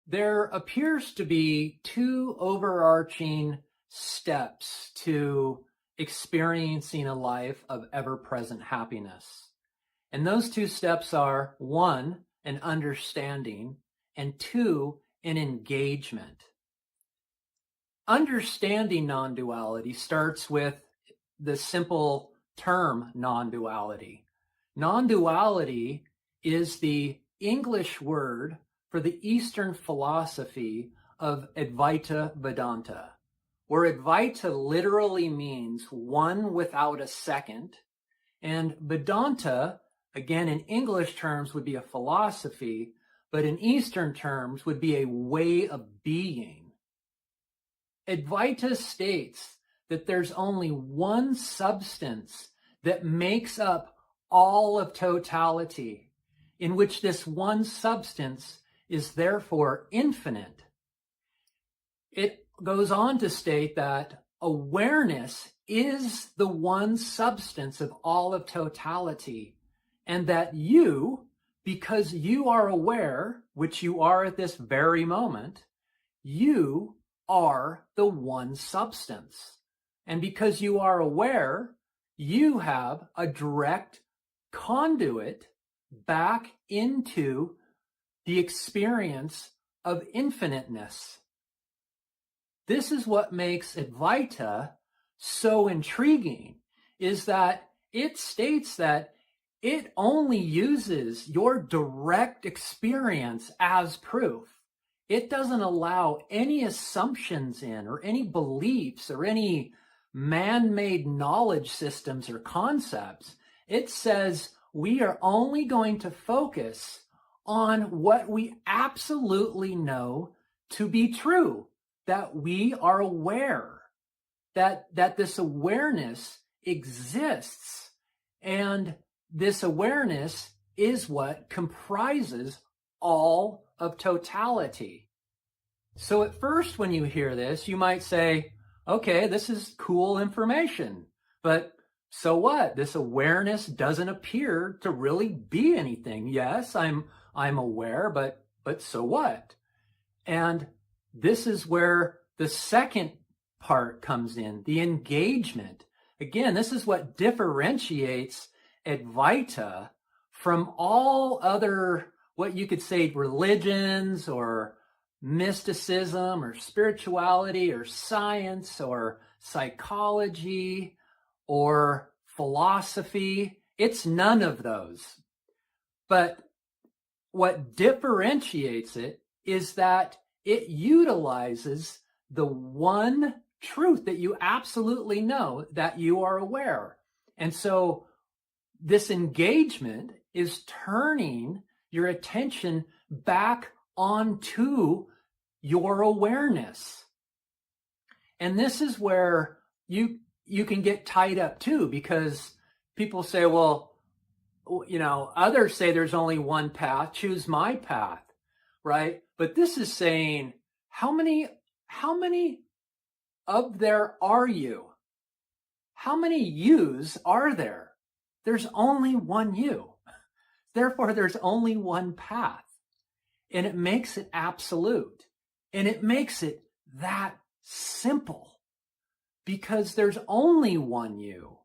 There appears to be two overarching steps to experiencing a life of ever-present happiness. And those two steps are, one, an understanding, and two, an engagement. Understanding non-duality starts with the simple term non-duality. Non-duality is the English word for the Eastern philosophy of Advaita Vedanta, where Advaita literally means one without a second, and Vedanta, again in English terms, would be a philosophy, but in Eastern terms would be a way of being. Advaita states that there's only one substance that makes up all of totality, in which this one substance is therefore infinite. It goes on to state that awareness is the one substance of all of totality, and that you, because you are aware, which you are at this very moment, you are the one substance. And because you are aware, you have a direct conduit back into the experience of infiniteness. This is what makes Advaita so intriguing, is that it states that it only uses your direct experience as proof. It doesn't allow any assumptions in, or any beliefs, or any man-made knowledge systems or concepts. It says we are only going to focus on what we absolutely know to be true, that we are aware, that this awareness exists, and this awareness is what comprises all of totality. So at first, when you hear this, you might say, okay, this is cool information, but so what? This awareness doesn't appear to really be anything. Yes, I'm aware, but so what? And this is where the second part comes in, the engagement. Again, this is what differentiates Advaita from all other, what you could say, religions or mysticism or spirituality or science or psychology or philosophy. It's none of those. But what differentiates it is that it utilizes the one truth that you absolutely know, that you are aware. And so this engagement is turning your attention back onto your awareness. And this is where you can get tied up too, because people say, well, you know, others say there's only one path, choose my path, right? But this is saying, how many of there are you? How many yous are there? There's only one you. Therefore, there's only one path. And it makes it absolute. And it makes it that simple, because there's only one you.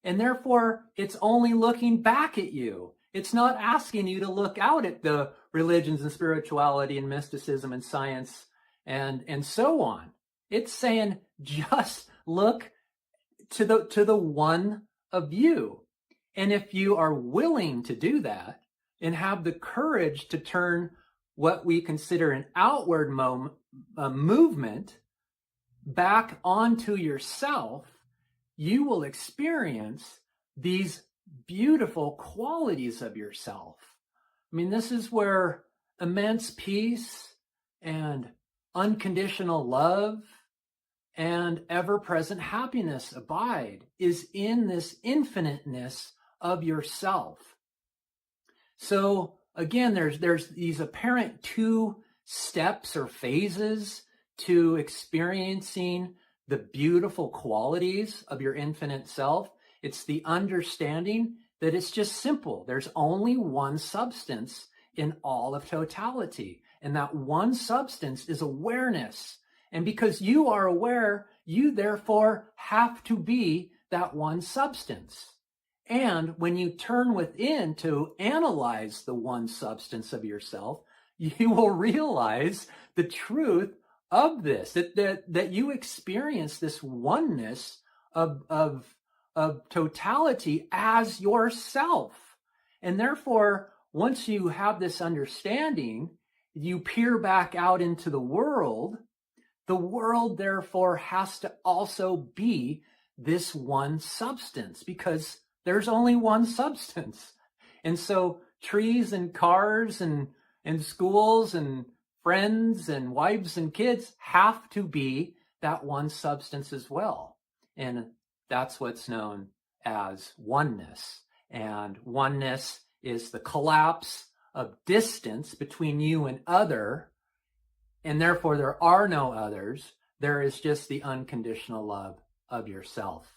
And therefore, it's only looking back at you. It's not asking you to look out at the religions and spirituality and mysticism and science and so on. It's saying, just look to the one of you. And if you are willing to do that and have the courage to turn what we consider an outward movement back onto yourself, you will experience these beautiful qualities of yourself. I mean, this is where immense peace and unconditional love and ever-present happiness abide, is in this infiniteness of yourself. So again, there's these apparent two steps or phases to experiencing the beautiful qualities of your infinite self. It's the understanding that it's just simple. There's only one substance in all of totality. And that one substance is awareness. And because you are aware, you therefore have to be that one substance. And when you turn within to analyze the one substance of yourself, you will realize the truth of this, that you experience this oneness of totality as yourself. And therefore, once you have this understanding, you peer back out into the world therefore has to also be this one substance, because there's only one substance. And so trees and cars and schools and friends and wives and kids have to be that one substance as well. And that's what's known as oneness. And oneness is the collapse of distance between you and other, and therefore there are no others. There is just the unconditional love of yourself.